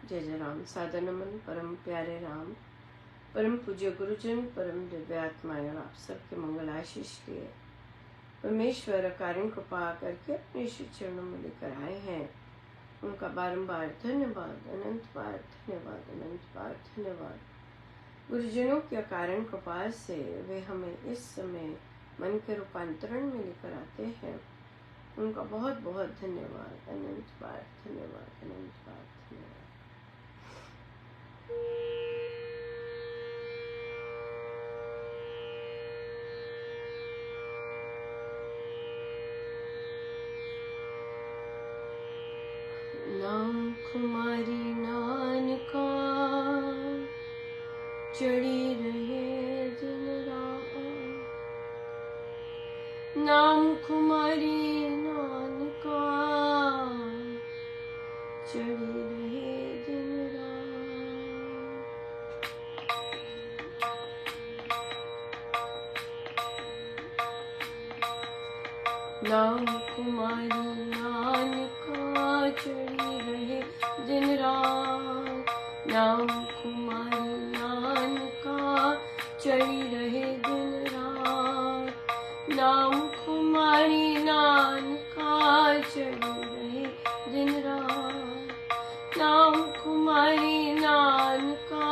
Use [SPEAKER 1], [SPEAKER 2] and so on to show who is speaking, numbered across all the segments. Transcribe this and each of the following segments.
[SPEAKER 1] जय जय राम। सादर नमन परम प्यारे राम, परम पूज्य गुरुजन, परम दिव्य आत्माएं, आप सबके मंगल आशीष लिए परमेश्वर कारण कृपा करके अपने श्री चरणों में लेकर आए हैं। उनका बारंबार धन्यवाद, अनंत बार धन्यवाद, अनंत बार धन्यवाद। गुरुजनों के कारण कृपा से वे हमें इस समय मन के रूपांतरण में लेकर आते हैं। उनका बहुत बहुत धन्यवाद, अनंत बार धन्यवाद, अनंत बार धन्यवाद। नाम कुमारी नानका चढ़ी रहे दिन रात। नाम कुमारी नानका चढ़ी रहे दिन रात। नाम कुमारी नानका चढ़ी रहे दिन रात। नाम कुमारी नानका चढ़ी रहे दिन रात। नाम कुमारी नानका चढ़ी रहे दिन रात। नाम कुमारी नानका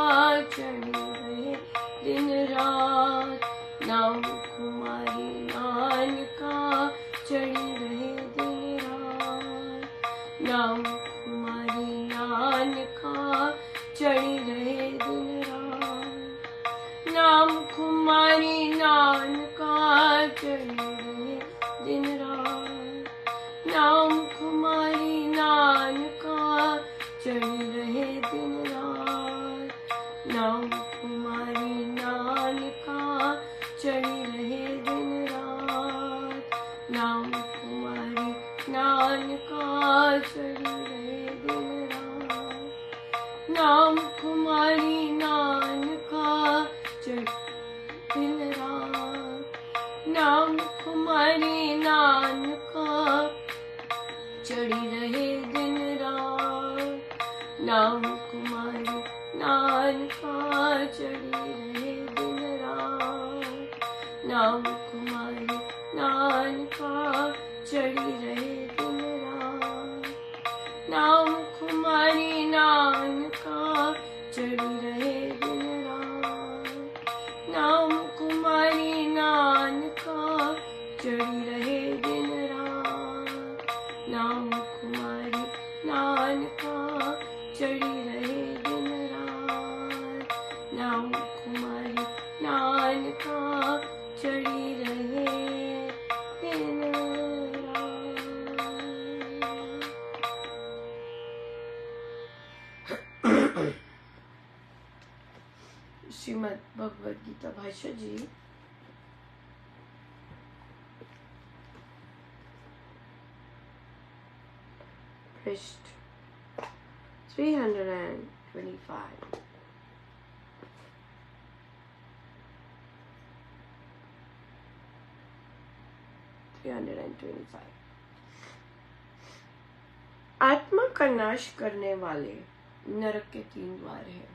[SPEAKER 1] चढ़ी रहे दिन रात। नाम कुमारी नानका चढ़ी रहे दिन रात। नाम कुमारी नानका चढ़ी रहे दिन रात। नाम कुमारी नानका चढ़ी रहे दिन रात। नाम कुमारी नानका चढ़ी रहे दिन रात। नाम कुमारी नानका चढ़ी रहे दिन रात। नाम कुमारी नानका चढ़ी रहे दिन रात। नाम कुमारी नानका चढ़ी दिन रात। नाम कुमारी नानका चढ़ी रहे दिन रात। नाम कुमारी नानका चढ़ी रहे दिन रात। नाम कुमारी नानका चढ़ी रहे दिन रात। नाम कुमारी नानका चढ़ी रहे दिन रात। नाम कुमारी नानका चढ़ी रहे दिन रात। नाम कुमारी नानका चढ़ी रहे दिन रात। नाम कुमारी नानका चढ़ी रहे दिन रात। श्रीमद् भगवद गीता भाष्य जी, पृष्ठ 325। आत्मा का नाश करने वाले नरक के 3 द्वार हैं।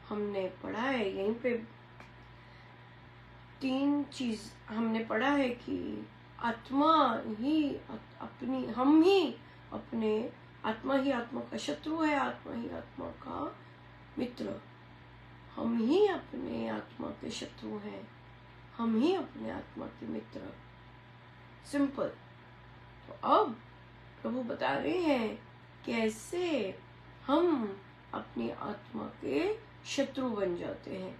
[SPEAKER 1] हमने पढ़ा है यहीं पे 3 चीज हमने पढ़ा है कि आत्मा ही अपनी, हम ही अपने, आत्मा ही आत्मा का शत्रु है, आत्मा ही आत्मा का मित्र। हम ही अपने आत्मा के शत्रु हैं, हम ही अपने आत्मा के मित्र। सिंपल। तो अब प्रभु बता रहे हैं कैसे हम अपनी आत्मा के शत्रु बन जाते हैं,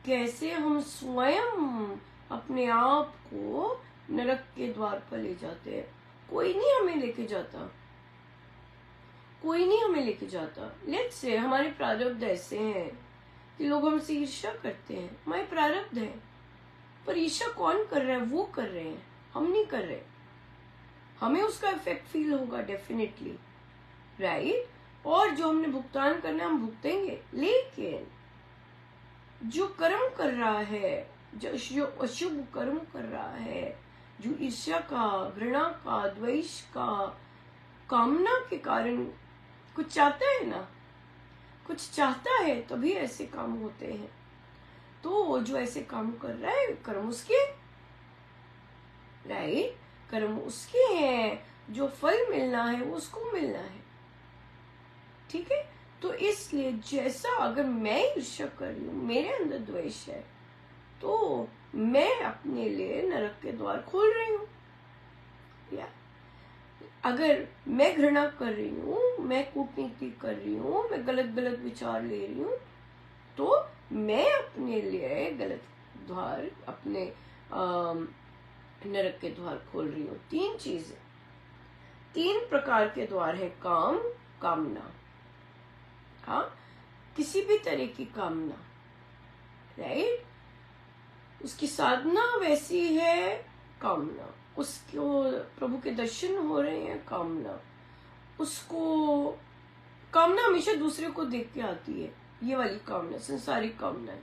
[SPEAKER 1] कैसे हम स्वयं अपने आप को नरक के द्वार पर ले जाते हैं। कोई नहीं हमें लेके जाता, कोई नहीं हमें लेके जाता। लेट्स से हमारे प्रारब्ध ऐसे हैं कि लोग हमसे ईर्ष्या करते हैं, हमारे प्रारब्ध है। पर ईर्ष्या कौन कर रहा है? वो कर रहे हैं, हम नहीं कर रहे। हमें उसका इफेक्ट फील होगा डेफिनेटली, राइट। और जो हमने भुगतान करना है हम भुगतेंगे। लेकिन जो कर्म कर रहा है, जो अशुभ कर्म कर रहा है, जो ईर्ष्या का, घृणा का, द्वेष का, कामना के कारण कुछ चाहता है ना, कुछ चाहता है तभी ऐसे काम होते हैं। तो जो ऐसे काम कर रहा है कर्म उसके, राइट, कर्म उसके हैं, जो फल मिलना है वो उसको मिलना है, ठीक है। तो इसलिए जैसा अगर मैं ईर्ष्या कर रही हूँ, मेरे अंदर द्वेष है, तो मैं अपने लिए नरक के द्वार खोल रही हूँ। या अगर मैं घृणा कर रही हूँ, मैं कूटनीति कर रही हूँ, मैं गलत गलत विचार ले रही हूँ, तो मैं अपने लिए गलत द्वार, अपने नरक के द्वार खोल रही हूँ। तीन चीजें, तीन प्रकार के द्वार है, काम, कामना, हाँ, किसी भी तरह की कामना, राइट, उसकी साधना वैसी है, कामना, उसको प्रभु के दर्शन हो रहे हैं, कामना, उसको कामना हमेशा दूसरे को देख के आती है, ये वाली कामना, संसारिक कामना है।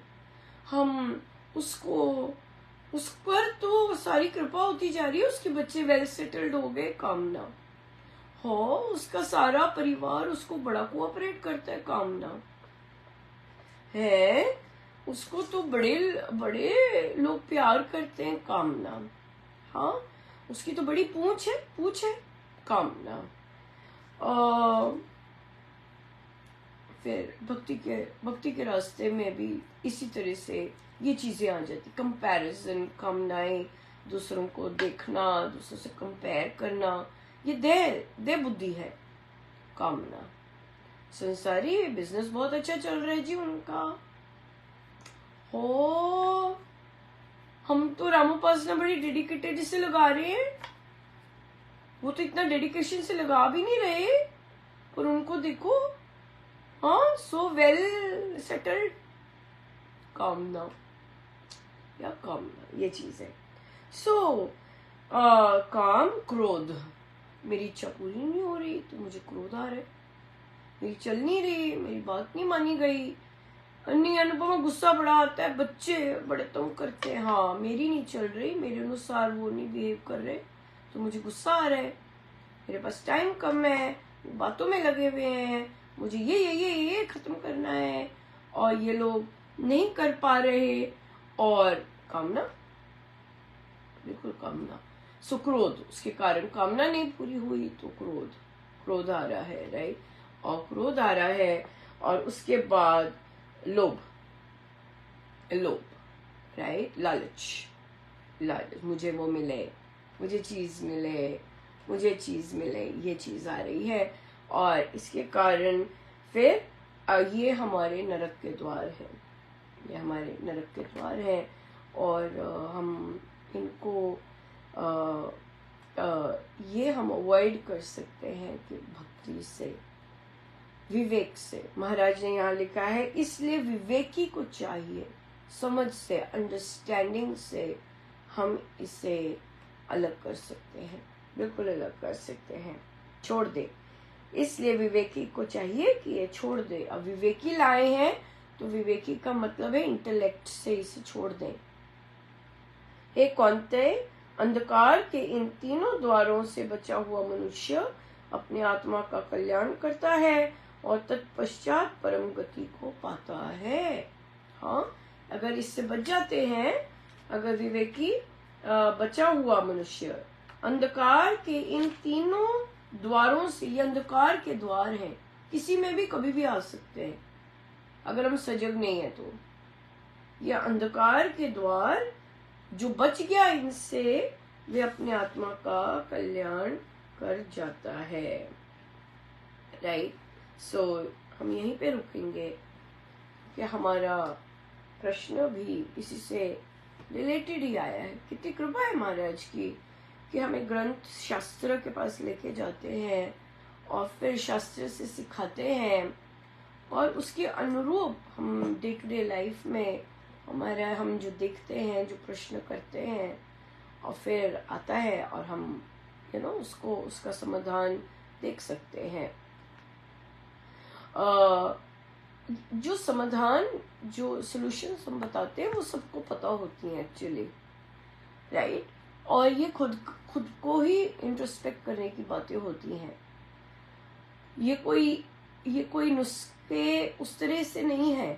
[SPEAKER 1] हम उसको, उस पर तो सारी कृपा होती जा रही है, उसके बच्चे वेल सेटल्ड हो गए, कामना हो, उसका सारा परिवार उसको बड़ा कोऑपरेट करता है, कामना है, उसको तो बड़े बड़े लोग प्यार करते हैं, कामना, हाँ, उसकी तो बड़ी पूंछ है, कामना। फिर भक्ति के रास्ते में भी इसी तरह से ये चीजें आ जाती, कंपैरिजन, कामनाएं, दूसरों को देखना, दूसरों से कंपेयर करना, ये दे बुद्धि है, कामना। संसारी बिजनेस बहुत अच्छा चल रहा है जी उनका, हो, हम तो रामोपासना बड़ी डेडिकेटेड से लगा रहे हैं, वो तो इतना डेडिकेशन से लगा भी नहीं रहे, पर उनको देखो, हाँ, सो वेल सेटल्ड, कामना, या कामना, ये चीज है। सो काम, क्रोध, मेरी इच्छा पूरी नहीं हो रही तो मुझे क्रोध आ रहा है, मेरी चल नहीं रही, मेरी बात नहीं मानी गई, नहीं, अनुपमा गुस्सा बड़ा आता है, बच्चे बड़े तंग करते हैं, हाँ, मेरी नहीं चल रही, मेरे अनुसार वो नहीं बिहेव कर रहे, तो मुझे गुस्सा आ रहा है, मेरे पास टाइम कम है, बातों में लगे हुए हैं, मुझे ये खत्म करना है, और ये लोग नहीं कर पा रहे, और कामना, बिल्कुल कामना, सो क्रोध, उसके कारण कामना नहीं पूरी हुई तो क्रोध आ रहा है, राइट, और क्रोध आ रहा है, और उसके बाद लोभ, राइट, लालच, मुझे वो मिले, मुझे चीज मिले, ये चीज आ रही है, और इसके कारण फिर ये हमारे नरक के द्वार है, ये हमारे नरक के द्वार है, और हम इनको ये हम अवॉइड कर सकते हैं कि भक्ति से, विवेक से। महाराज ने यहाँ लिखा है, इसलिए विवेकी को चाहिए, समझ से, अंडरस्टैंडिंग से हम इसे अलग कर सकते हैं, बिल्कुल अलग कर सकते हैं, छोड़ दे, इसलिए विवेकी को चाहिए कि ये छोड़ दे। अब विवेकी लाए हैं तो विवेकी का मतलब है इंटेलेक्ट से इसे छोड़ दें। हे कौन्ते, अंधकार के इन तीनों द्वारों से बचा हुआ मनुष्य अपने आत्मा का कल्याण करता है और तत्पश्चात परम गति को पाता है। हाँ, अगर इससे बच जाते हैं, अगर विवेकी बचा हुआ मनुष्य अंधकार के इन तीनों द्वारों से, ये अंधकार के द्वार हैं, किसी में भी कभी भी आ सकते हैं अगर हम सजग नहीं है तो, ये अंधकार के द्वार जो बच गया इनसे, वे अपने आत्मा का कल्याण कर जाता है, राइट। सो हम यहीं पे रुकेंगे कि हमारा प्रश्न भी इसी से रिलेटेड ही आया है। कितनी कृपा है महाराज की कि हमें ग्रंथ शास्त्र के पास लेके जाते हैं और फिर शास्त्र से सिखाते हैं, और उसके अनुरूप हम डे टू डे लाइफ में हमारा, हम जो देखते हैं, जो प्रश्न करते हैं, और फिर आता है और हम उसको, उसका समाधान देख सकते हैं। जो समाधान, जो सॉल्यूशंस हम बताते हैं वो सबको पता होती हैं एक्चुअली, राइट, और ये खुद को ही इंट्रोस्पेक्ट करने की बातें होती हैं। ये कोई ये कोई नुस्खे उस तरह से नहीं है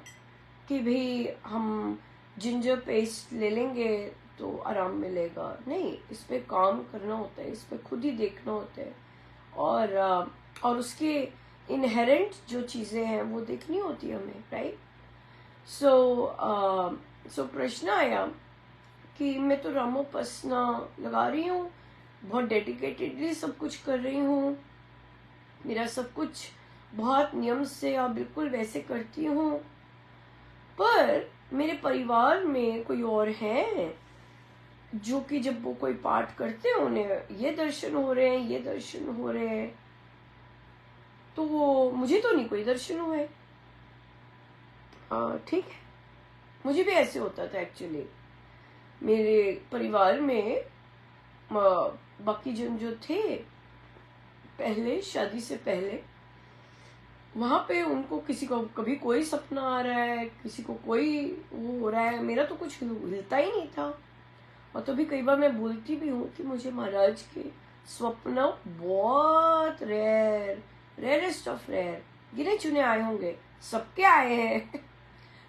[SPEAKER 1] कि भाई हम जिंजर पेस्ट ले लेंगे तो आराम मिलेगा। नहीं, इस पे काम करना होता है, इस पे खुद ही देखना होता है, और उसके इनहेरेंट जो चीजें हैं वो देखनी होती है हमें, राइट। सो प्रश्न आया कि मैं तो रामोपासना लगा रही हूँ, बहुत डेडिकेटेडली सब कुछ कर रही हूँ, मेरा सब कुछ बहुत नियम से और बिल्कुल वैसे करती हूँ, पर मेरे परिवार में कोई और है जो कि जब वो कोई पाठ करते हैं उन्हें ये दर्शन हो रहे हैं, ये दर्शन हो रहे हैं, तो वो मुझे तो नहीं कोई दर्शन हुए। ठीक है, मुझे भी ऐसे होता था एक्चुअली। मेरे परिवार में बाकी जन जो थे पहले, शादी से पहले, वहां पे उनको किसी को कभी कोई सपना आ रहा है, किसी को कोई वो हो रहा है, मेरा तो कुछ हिलता ही नहीं था। और तो भी कई बार मैं बोलती भी हूँ कि मुझे महाराज के स्वप्न बहुत रेयरेस्ट ऑफ रेयर, गिने चुने आए होंगे, सबके आए हैं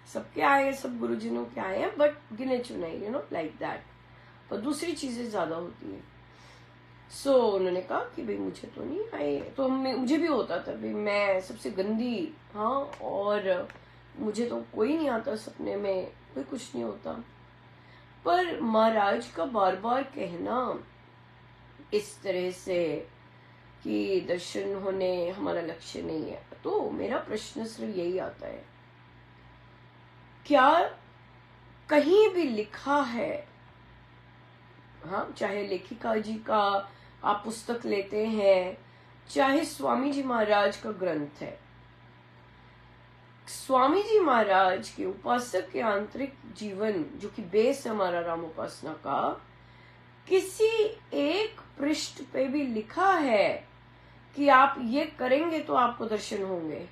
[SPEAKER 1] सबके आए हैं, सब गुरुजनों के आए हैं, बट गिने चुने, यू नो, लाइक दैट। पर दूसरी चीजें ज्यादा होती है। सो उन्होंने कहा कि भाई मुझे तो नहीं आए, तो मुझे भी होता था भाई मैं सबसे गंदी, हाँ, और मुझे तो कोई नहीं आता सपने में, कोई कुछ नहीं होता। पर महाराज का बार बार कहना इस तरह से कि दर्शन होने हमारा लक्ष्य नहीं है, तो मेरा प्रश्न सिर्फ यही आता है, क्या कहीं भी लिखा है, हाँ, चाहे लेखिका जी का आप पुस्तक लेते हैं, चाहे स्वामी जी महाराज का ग्रंथ है, स्वामी जी महाराज के उपासक के आंतरिक जीवन जो कि बेस है हमारा राम उपासना का, किसी एक पृष्ठ पे भी लिखा है कि आप ये करेंगे तो आपको दर्शन होंगे?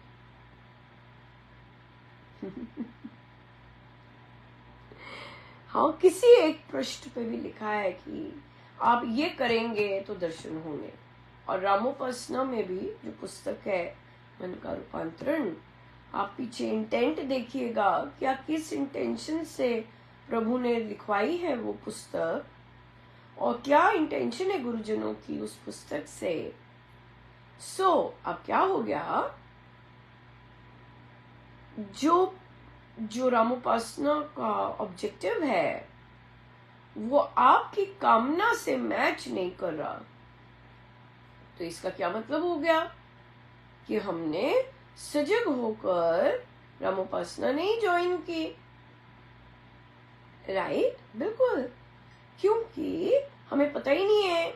[SPEAKER 1] हाँ, किसी एक पृष्ठ पे भी लिखा है कि आप ये करेंगे तो दर्शन होंगे। और रामोपासना में भी जो पुस्तक है मन का रूपांतरण, आप पीछे इंटेंट देखिएगा, क्या किस इंटेंशन से प्रभु ने लिखवाई है वो पुस्तक, और क्या इंटेंशन है गुरुजनों की उस पुस्तक से। अब क्या हो गया, जो रामोपासना का ऑब्जेक्टिव है वो आपकी कामना से मैच नहीं कर रहा, तो इसका क्या मतलब हो गया कि हमने सजग होकर रामोपासना नहीं ज्वाइन की, राइट? बिल्कुल, क्योंकि हमें पता ही नहीं है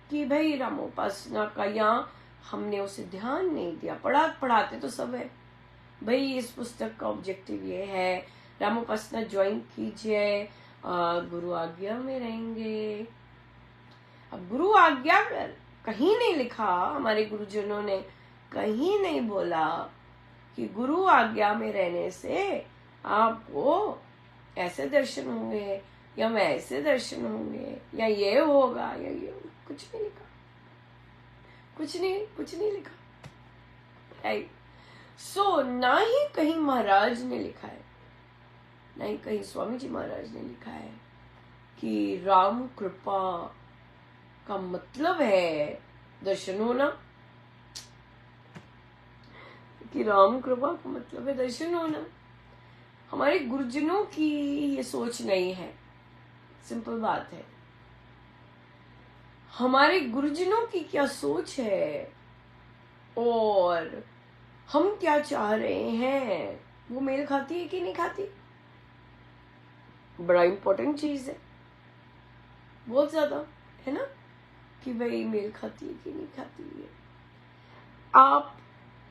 [SPEAKER 1] कि भाई रामोपासना का, या हमने उसे ध्यान नहीं दिया। पढ़ाते तो सब है भाई, इस पुस्तक का ऑब्जेक्टिव ये है, रामोपासना ज्वाइन कीजिए, गुरु आज्ञा में रहेंगे। अब गुरु आज्ञा कहीं नहीं लिखा, हमारे गुरुजनों ने कहीं नहीं बोला कि गुरु आज्ञा में रहने से आपको ऐसे दर्शन होंगे या वैसे दर्शन होंगे या ये होगा या ये, कुछ नहीं लिखा, कुछ नहीं लिखा, राइट? ना ही कहीं महाराज ने लिखा है, ना ही कहीं स्वामी जी महाराज ने लिखा है कि राम कृपा का मतलब है दर्शन होना, कि राम कृपा का मतलब है दर्शन होना। हमारे गुरुजनों की ये सोच नहीं है, सिंपल बात है। हमारे गुरुजनों की क्या सोच है और हम क्या चाह रहे हैं, वो मेल खाती है कि नहीं खाती? बड़ा इंपॉर्टेंट चीज है, बहुत ज्यादा, है ना, कि भाई मेल खाती है कि नहीं खाती है।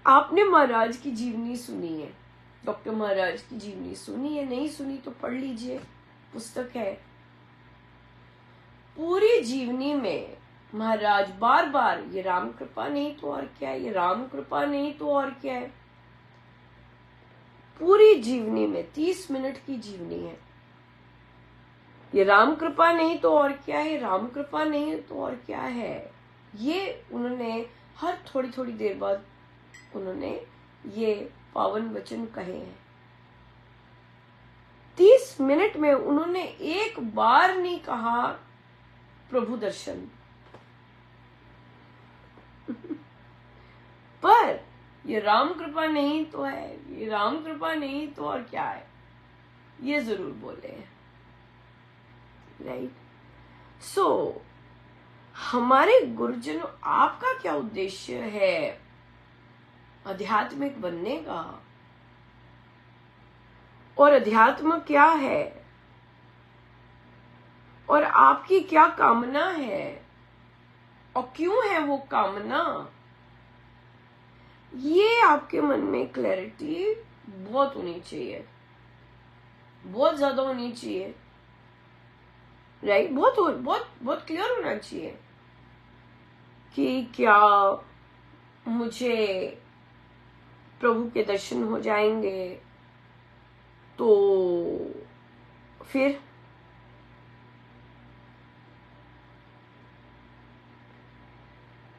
[SPEAKER 1] आपने महाराज की जीवनी सुनी है, डॉक्टर महाराज की जीवनी सुनी है, नहीं सुनी तो पढ़ लीजिए, पुस्तक है। पूरी जीवनी में महाराज बार बार ये राम कृपा नहीं तो और क्या है, ये राम कृपा नहीं तो और क्या है। पूरी जीवनी में 30 मिनट की जीवनी है, ये राम कृपा नहीं तो और क्या है, राम कृपा नहीं तो और क्या है, ये उन्होंने हर थोड़ी थोड़ी देर बाद उन्होंने ये पावन वचन कहे हैं। 30 मिनट में उन्होंने एक बार नहीं कहा प्रभु दर्शन। पर ये राम कृपा नहीं तो है, ये राम कृपा नहीं तो और क्या है, ये जरूर बोले हैं, राइट। सो हमारे गुरुजनों, आपका क्या उद्देश्य है आध्यात्मिक बनने का? और अध्यात्म क्या है? और आपकी क्या कामना है? और क्यों है वो कामना? ये आपके मन में क्लैरिटी बहुत होनी चाहिए, बहुत ज्यादा होनी चाहिए, राइट। बहुत क्लियर होना चाहिए कि क्या मुझे प्रभु के दर्शन हो जाएंगे तो फिर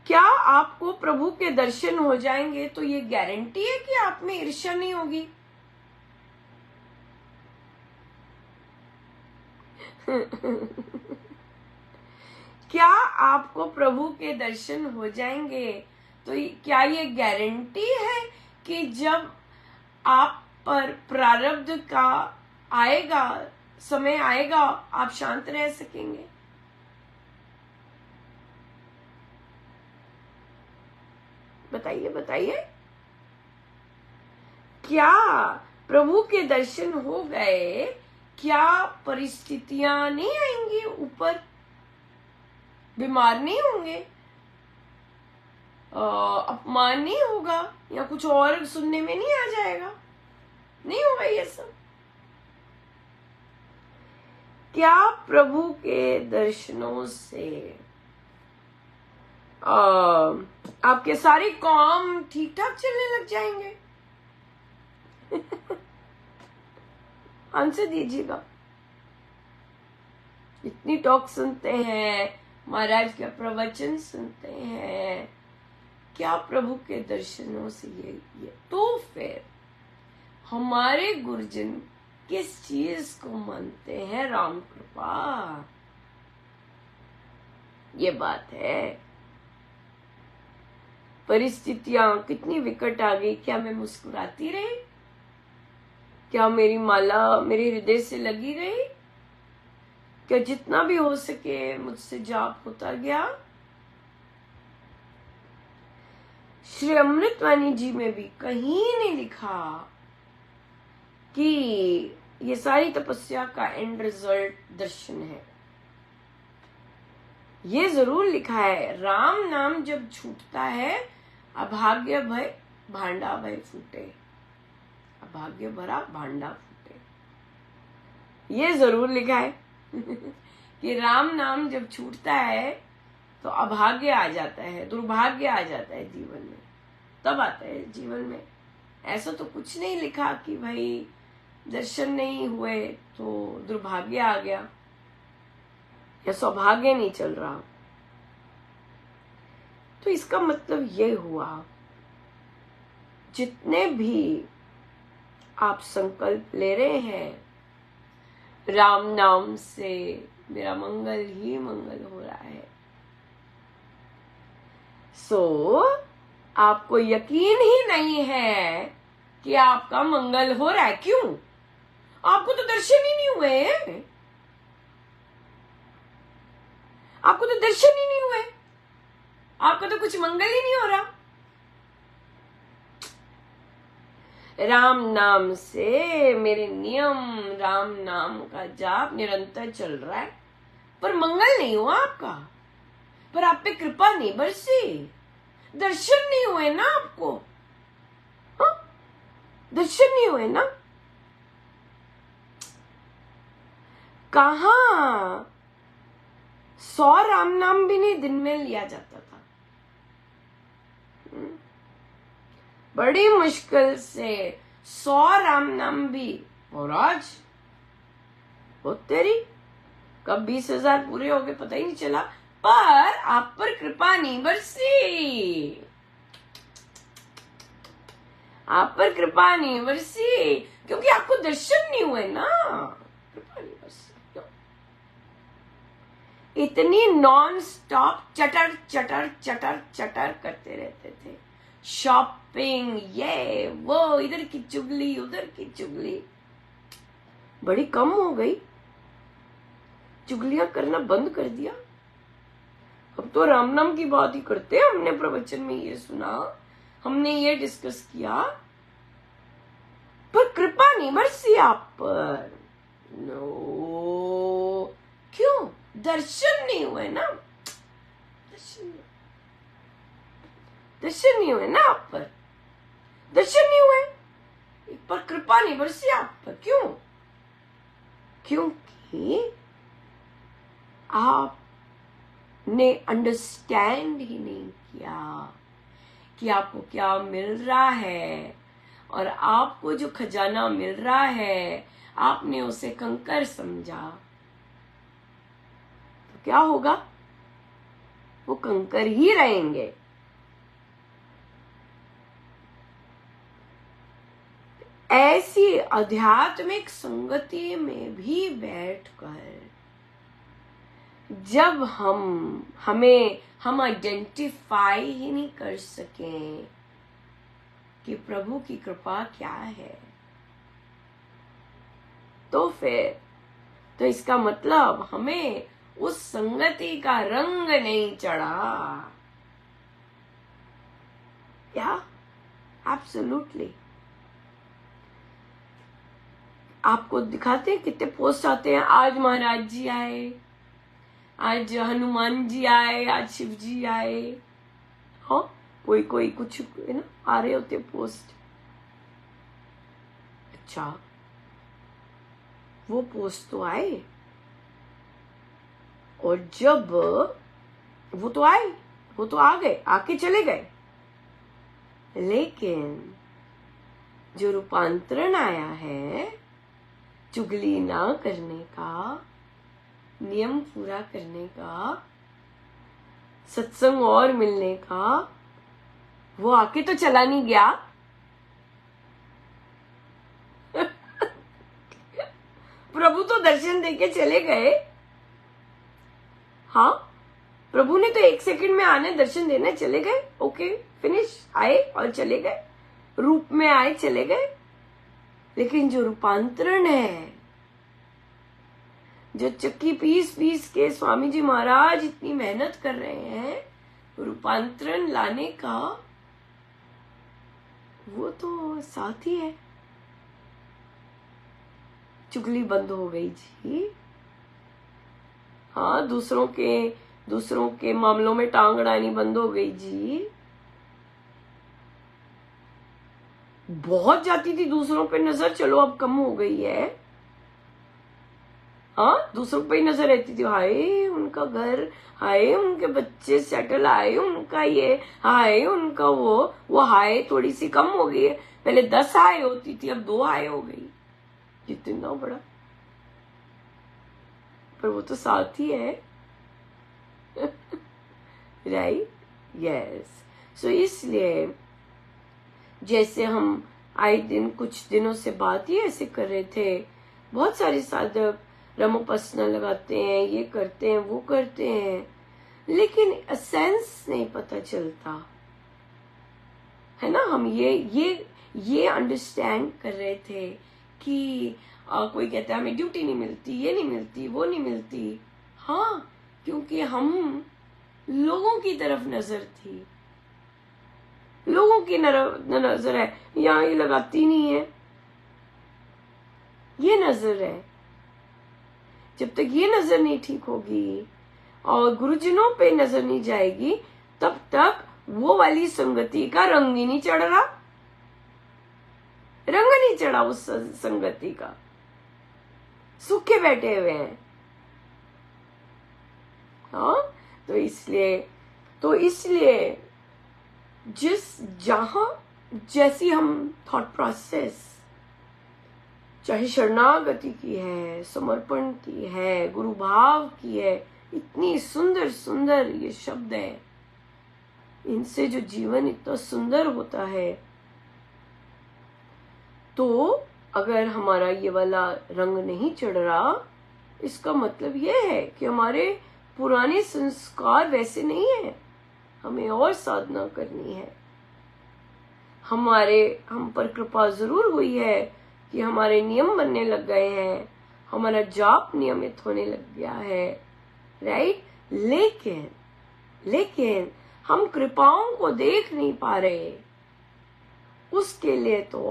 [SPEAKER 1] क्या आपको प्रभु के दर्शन हो जाएंगे तो ये गारंटी है कि आप में ईर्ष्या नहीं होगी? क्या आपको प्रभु के दर्शन हो जाएंगे तो क्या ये गारंटी है कि जब आप पर प्रारब्ध का आएगा, समय आएगा, आप शांत रह सकेंगे? बताइए बताइए। क्या प्रभु के दर्शन हो गए, क्या परिस्थितियां नहीं आएंगी ऊपर? बीमार नहीं होंगे, अपमान नहीं होगा, या कुछ और सुनने में नहीं आ जाएगा? नहीं होगा ये सब। क्या प्रभु के दर्शनों से आपके सारे काम ठीक ठाक चलने लग जाएंगे? आंसर दीजिएगा। इतनी टॉक सुनते हैं, महाराज के प्रवचन सुनते हैं, क्या प्रभु के दर्शनों से ये तो फिर हमारे गुरुजन किस चीज को मानते हैं? राम कृपा, ये बात है। परिस्थितियां कितनी विकट आ गई, क्या मैं मुस्कुराती रही? क्या मेरी माला मेरे हृदय से लगी रही? क्या जितना भी हो सके मुझसे जाप होता गया? श्री अमृतवाणी जी में भी कहीं नहीं लिखा कि ये सारी तपस्या का एंड रिजल्ट दर्शन है। ये जरूर लिखा है, राम नाम जब छूटता है अभाग्य भय भांडा भय फूटे, अभाग्य भरा भांडा फूटे। ये जरूर लिखा है कि राम नाम जब छूटता है तो अभाग्य आ जाता है, दुर्भाग्य आ जाता है जीवन में, तब आता है जीवन में। ऐसा तो कुछ नहीं लिखा कि भाई दर्शन नहीं हुए तो दुर्भाग्य आ गया या सौभाग्य नहीं चल रहा। तो इसका मतलब ये हुआ, जितने भी आप संकल्प ले रहे हैं राम नाम से मेरा मंगल ही मंगल हो रहा है, सो आपको यकीन ही नहीं है कि आपका मंगल हो रहा है। क्यों? आपको तो दर्शन ही नहीं हुए हैं, आपको तो दर्शन ही नहीं हुए, आपका तो कुछ मंगल ही नहीं हो रहा। राम नाम से मेरे नियम, राम नाम का जाप निरंतर चल रहा है, पर मंगल नहीं हुआ आपका, पर आप पे कृपा नहीं बरसी, दर्शन नहीं हुए ना आपको। हाँ? दर्शन नहीं हुए ना। कहाँ 100 राम नाम भी नहीं दिन में लिया जाता था, बड़ी मुश्किल से 100 राम नाम भी। और आज वो तेरी कब 20,000 पूरे हो गए पता ही नहीं चला, पर आप पर कृपा नहीं बरसी, आप पर कृपा नहीं बरसी, क्योंकि आपको दर्शन नहीं हुए ना, कृपा नहीं बरसी। क्यों? इतनी नॉन स्टॉप चटर चटर चटर चटर करते रहते थे, शॉपिंग, ये वो, इधर की चुगली उधर की चुगली, बड़ी कम हो गई, चुगलियां करना बंद कर दिया। अब तो राम नाम की बात ही करते हैं। हमने प्रवचन में ये सुना, हमने ये डिस्कस किया, पर कृपा नहीं बरसी आप पर। नो, क्यों? दर्शन नहीं हुए ना, दर्शन नहीं हुए ना आप पर, दर्शन नहीं हुए, पर कृपा नहीं बरसी आप पर। क्यों? क्योंकि आपने अंडरस्टैंड ही नहीं किया कि आपको क्या मिल रहा है, और आपको जो खजाना मिल रहा है आपने उसे कंकर समझा, तो क्या होगा? वो कंकर ही रहेंगे। ऐसी आध्यात्मिक संगति में भी बैठकर जब हम आइडेंटिफाई ही नहीं कर सकें कि प्रभु की कृपा क्या है, तो फिर तो इसका मतलब हमें उस संगति का रंग नहीं चढ़ा। या एब्सोल्युटली। आपको दिखाते हैं कितने पोस्ट आते हैं, आज महाराज जी आए, आज हनुमान जी आए, आज शिव जी आए। हाँ, कोई कुछ है ना, आ रहे होते पोस्ट। अच्छा, वो पोस्ट तो आए, और जब वो तो आए, वो तो आ गए, आके चले गए, लेकिन जो रूपांतरण आया है चुगली ना करने का, नियम पूरा करने का, सत्संग और मिलने का, वो आके तो चला नहीं गया। प्रभु तो दर्शन देके चले गए। हाँ, प्रभु ने तो 1 सेकंड में आने दर्शन देने चले गए, ओके फिनिश, आए और चले गए, रूप में आए चले गए। लेकिन जो रूपांतरण है, जो चक्की पीस पीस के स्वामी जी महाराज इतनी मेहनत कर रहे हैं रूपांतरण लाने का, वो तो साथ ही है। चुगली बंद हो गई जी। हाँ, दूसरों के मामलों में टांग अड़ानी बंद हो गई जी। बहुत जाती थी दूसरों पे नजर, चलो अब कम हो गई है। हाँ, दूसरों पे ही नजर रहती थी, हाय उनका घर, हाय उनके बच्चे सेटल, हाय उनका ये, हाय उनका वो हाय थोड़ी सी कम हो गई है। पहले 10 हाय होती थी, अब 2 हाय हो गई। कितना बड़ा, पर वो तो साथ ही है। Right, yes. सो इसलिए जैसे हम आए दिन कुछ दिनों से बात ही ऐसे कर रहे थे, बहुत सारे साधक रमोपासना लगाते हैं, ये करते हैं, वो करते हैं, लेकिन एसेंस नहीं पता चलता है ना। हम ये अंडरस्टैंड कर रहे थे कि कोई कहता है हमें ड्यूटी नहीं मिलती, ये नहीं मिलती, वो नहीं मिलती। हाँ, क्योंकि हम लोगों की तरफ नजर थी, लोगों की नजर है, यहाँ ये लगाती नहीं है, ये नजर है। जब तक ये नजर नहीं ठीक होगी और गुरुजनों पे नजर नहीं जाएगी, तब तक वो वाली संगति का रंग ही नहीं चढ़ रहा, रंग नहीं चढ़ा उस संगति का, सूखे बैठे हुए हैं। हाँ, तो इसलिए जहां जैसी हम थॉट प्रोसेस, चाहे शरणागति की है, समर्पण की है, गुरु भाव की है, इतनी सुंदर सुंदर ये शब्द है, इनसे जो जीवन इतना सुंदर होता है, तो अगर हमारा ये वाला रंग नहीं चढ़ रहा, इसका मतलब ये है कि हमारे पुराने संस्कार वैसे नहीं है, हमें और साधना करनी है। हम पर कृपा जरूर हुई है कि हमारे नियम बनने लग गए हैं, हमारा जाप नियमित होने लग गया है, राइट। लेकिन हम कृपाओं को देख नहीं पा रहे। उसके लिए तो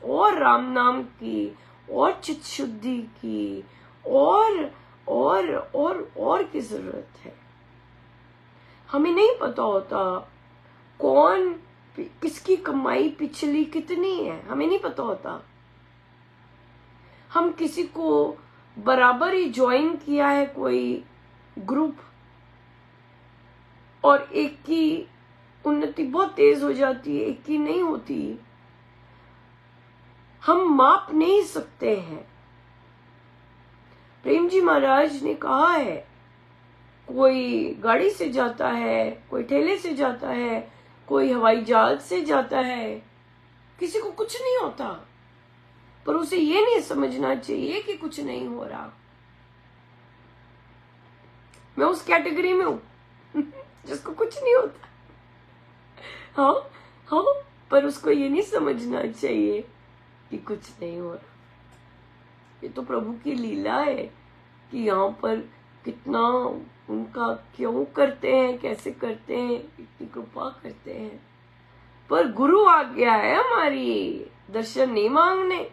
[SPEAKER 1] और राम नाम की, और चित्त शुद्धि की, और की जरूरत है। हमें नहीं पता होता कौन किसकी कमाई पिछली कितनी है, हमें नहीं पता होता। हम किसी को बराबर ही ज्वाइन किया है कोई ग्रुप, और एक की उन्नति बहुत तेज हो जाती है, एक की नहीं होती। हम माप नहीं सकते हैं। प्रेम जी महाराज ने कहा है, कोई गाड़ी से जाता है, कोई ठेले से जाता है, कोई हवाई जहाज से जाता है, किसी को कुछ नहीं होता, पर उसे ये नहीं समझना चाहिए कि कुछ नहीं हो रहा। मैं उस कैटेगरी में हूं जिसको कुछ नहीं होता। हाँ, पर उसको ये नहीं समझना चाहिए कि कुछ नहीं हो रहा। ये तो प्रभु की लीला है कि यहाँ पर कितना उनका क्यों करते हैं, कैसे करते हैं, इतनी कृपा करते हैं। पर गुरु आज्ञा है हमारी, दर्शन नहीं मांगने।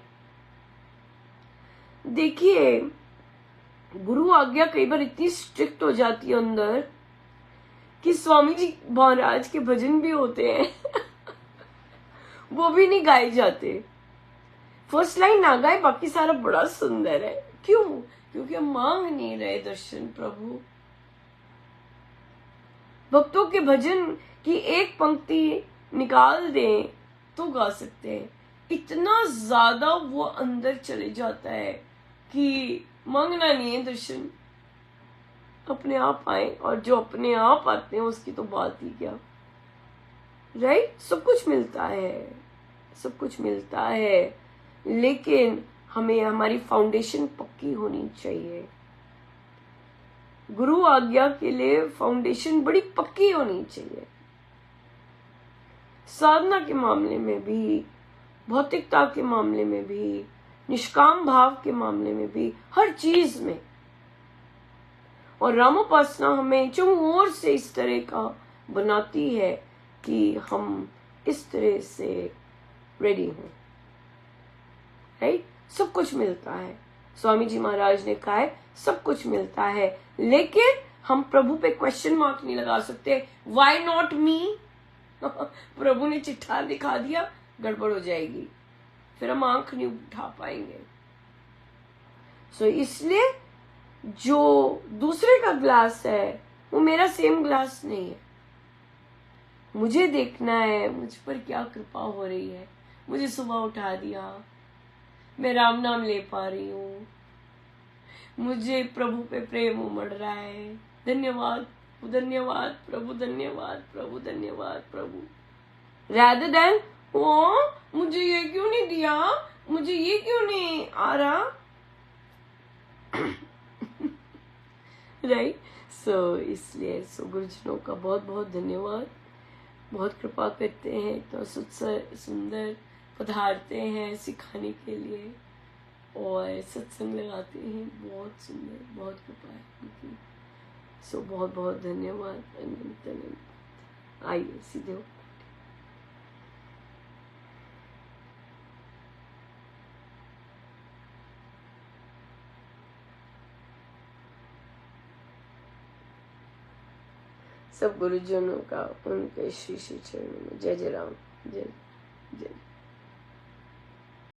[SPEAKER 1] देखिए, गुरु आज्ञा कई बार इतनी स्ट्रिक्ट हो जाती है अंदर कि स्वामी जी महाराज के भजन भी होते हैं वो भी नहीं गाए जाते। फर्स्ट लाइन ना गाए, बाकी सारा बड़ा सुंदर है। क्यों? क्योंकि हम मांग नहीं रहे दर्शन प्रभु। भक्तों के भजन की एक पंक्ति निकाल दें तो गा सकते हैं। इतना ज्यादा वो अंदर चले जाता है कि मांगना नहीं है दर्शन, अपने आप आए। और जो अपने आप आते हैं उसकी तो बात ही क्या, राइट। सब कुछ मिलता है, सब कुछ मिलता है, लेकिन हमें हमारी फाउंडेशन पक्की होनी चाहिए। गुरु आज्ञा के लिए फाउंडेशन बड़ी पक्की होनी चाहिए। साधना के मामले में भी, भौतिकता के मामले में भी, निष्काम भाव के मामले में भी, हर चीज में। और रामोपासना हमें चहुओर से इस तरह का बनाती है कि हम इस तरह से रेडी हों, राइट। सब कुछ मिलता है, स्वामी जी महाराज ने कहा है सब कुछ मिलता है, लेकिन हम प्रभु पे क्वेश्चन मार्क नहीं लगा सकते। व्हाई नॉट मी प्रभु ने चिट्ठा दिखा दिया, गड़बड़ हो जाएगी, फिर हम आंख नहीं उठा पाएंगे। इसलिए जो दूसरे का ग्लास है वो मेरा सेम ग्लास नहीं है। मुझे देखना है मुझ पर क्या कृपा हो रही है। मुझे सुबह उठा दिया, मैं राम नाम ले पा रही हूँ, मुझे प्रभु पे प्रेम उमड़ रहा है। धन्यवाद धन्यवाद प्रभु, धन्यवाद प्रभु, धन्यवाद प्रभु। rather than मुझे ये क्यों नहीं दिया, मुझे ये क्यों नहीं आ रहा, राइट। इसलिए गुरुजनों का बहुत बहुत धन्यवाद। बहुत कृपा करते हैं, तो सुंदर पधारते हैं सिखाने के लिए और सत्संग लगाते हैं। बहुत सुंदर, बहुत कृपा है उनकी। बहुत बहुत धन्यवाद, अनंत अनंत। आइए सीधे हो। सब गुरुजनों का उनके श्री श्री चरणों में जय जय राम, जय जय।